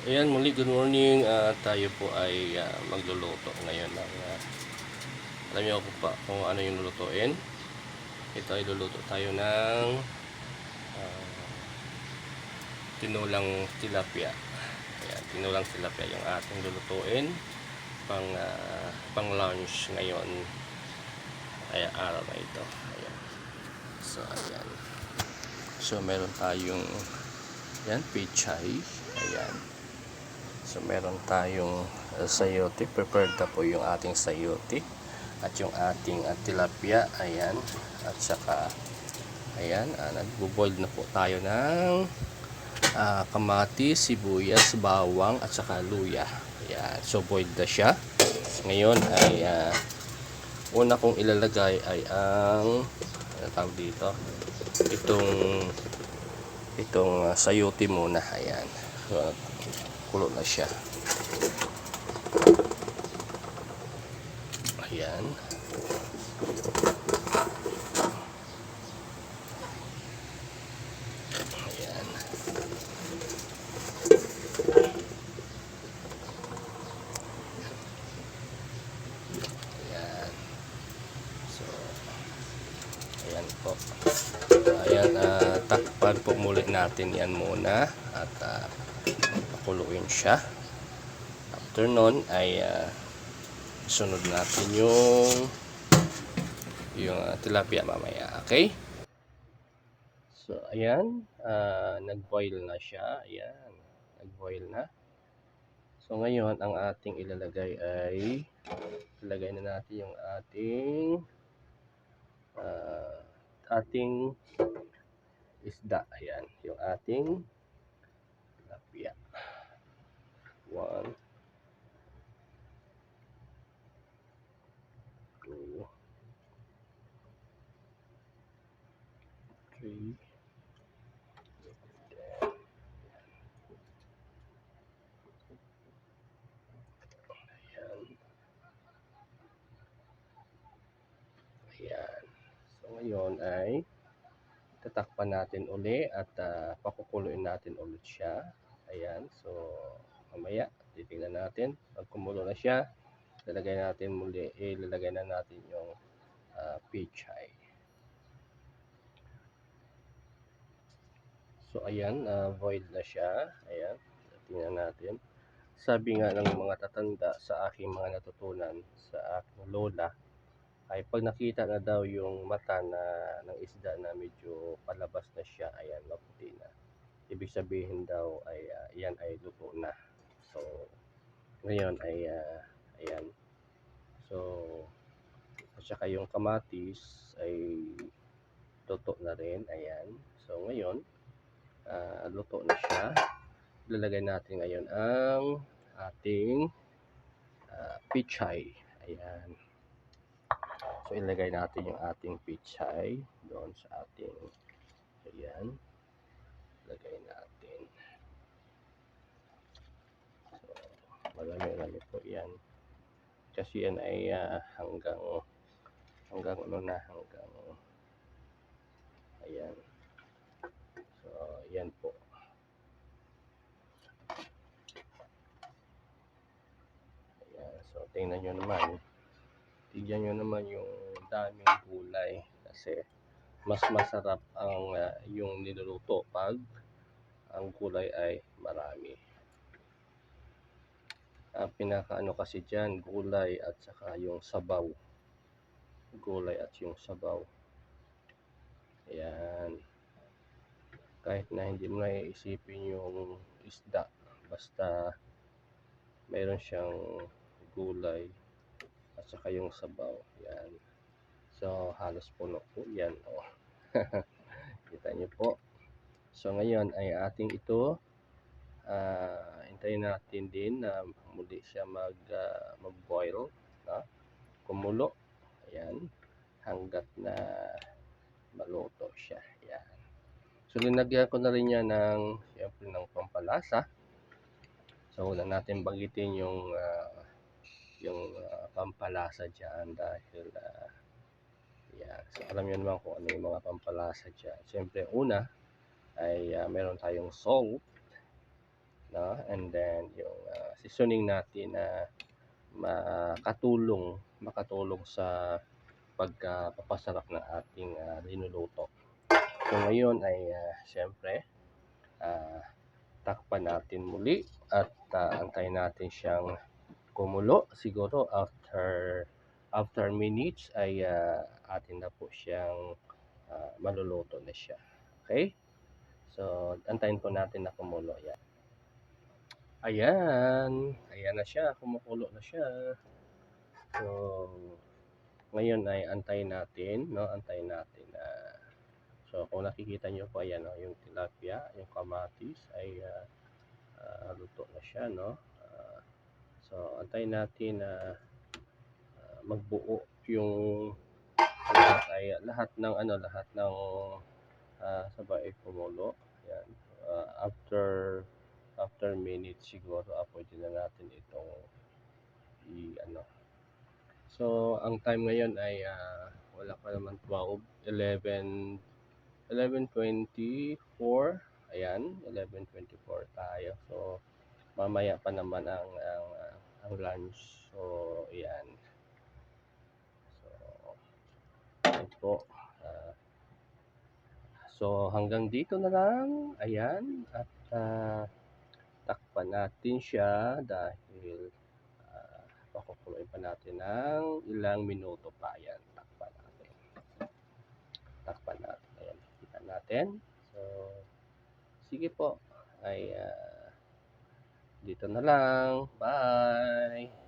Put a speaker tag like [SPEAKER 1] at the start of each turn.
[SPEAKER 1] Ayan, muli good morning. Tayo po ay magluluto ngayon ng alam niyo po pa kung ano yung lulutuin. Ito ay luluto tayo ng ah, tinulang tilapia. Ayan, tinulang tilapia yung ating lulutuin pang lunch ngayon ay araw na ito. Ayan. So ayan. So meron tayong yan, pichay. Ayan. So meron tayong sayote, prepared na po yung ating sayote at yung ating tilapia, ayan. At saka ayan, nagbo-boil na po tayo ng kamatis, sibuyas, bawang at saka luya. Ayan, so boiled na siya. Ngayon ay una kong ilalagay ay ang ano tawag dito, itong sayote muna. Ayan, so kulo na siya. Ayan. Ayan. Ayan. So, ayan po. Ayan, takpan po muli natin yan muna at pakuluin siya. After nun ay sunod natin yung tilapia mamaya. Okay? So, ayan. Nag-boil na siya. Ayan. Nag-boil na. So, ngayon, ang ating ilalagay ay ilagay na natin yung ating isda. Ayan. Yung ating tilapia. 1, 2, 3. Ayan. Ayan. So, ngayon ay tatakpan natin uli at pakukuluin natin ulit siya. Ayan. So, mamaya, titingnan natin. Pag kumulo na siya, ilalagay na natin yung pichay. So, ayan, boiled na siya. Ayan. Tingnan natin. Sabi nga ng mga tatanda sa aking mga natutunan sa aking lola, ay pag nakita na daw yung mata ng isda na medyo palabas na siya, ayan, maputi na. Ibig sabihin daw ay yan ay luto na. So, ngayon ay ayan. So, at saka yung kamatis ay luto na rin. Ayan. So, ngayon, luto na siya. Ilalagay natin ngayon ang ating pichay. Ayan. So, ilagay natin yung ating pichay doon sa ating, ayan, ilagay natin. So, marami-rami po yan. Kasi yan ay hanggang ano na, hanggang, ayan. So, yan po. Ayan. So, tingnan nyo naman. Tignan nyo naman yung daming gulay. Kasi, mas masarap ang yung niluluto pag ang gulay ay marami. Pinakaano kasi dyan, gulay at saka yung sabaw. Gulay at yung sabaw. Ayan. Kahit na hindi mo na iisipin yung isda, basta mayroon siyang gulay at saka yung sabaw. Ayan. So, halos puno po yan. Oh. Kita nyo po. So, ngayon ay ating ito. Hintayin natin din na muli siya mag-boil. Kumulo. Ayan. Hanggat na maluto siya. Ayan. So, linagyan ko na rin yan siyempre ng pampalasa. So, una natin bagitin yung pampalasa dyan dahil yan. So, alam nyo naman kung ano yung mga pampalasa dyan. Siyempre, una ay meron tayong salt. no? And then yung seasoning natin na makatulong sa pagpapasarap ng ating linuluto. So ngayon ay siyempre ah, takpan natin muli at antayin natin siyang kumulo. Siguro after minutes ay atin na po siyang maluluto na siya. Okay? So antayin po natin na kumulo. Yan. Ayan na siya, kumukulo na siya. So ngayon ay antayin natin, no? Antayin natin na so kung nakikita niyo po ayan, no, yung tilapia, yung kamatis ay luto na siya, no? So antayin natin na magbuo yung lahat ng sabay kumulo. Yan. After minutes siguro pwede na natin itong i-ano. So ang time ngayon ay wala pa naman 12, 11, 11:24. Ayan, 11:24 tayo. So mamaya pa naman ang lunch. So ayan. So ito po. So hanggang dito na lang. Ayan. At takpan natin siya dahil pakukuloyin pa natin ng ilang minuto pa. Ayan. Takpan natin. Takpan natin. Ayan. Kita natin. So sige po. Ay dito na lang. Bye!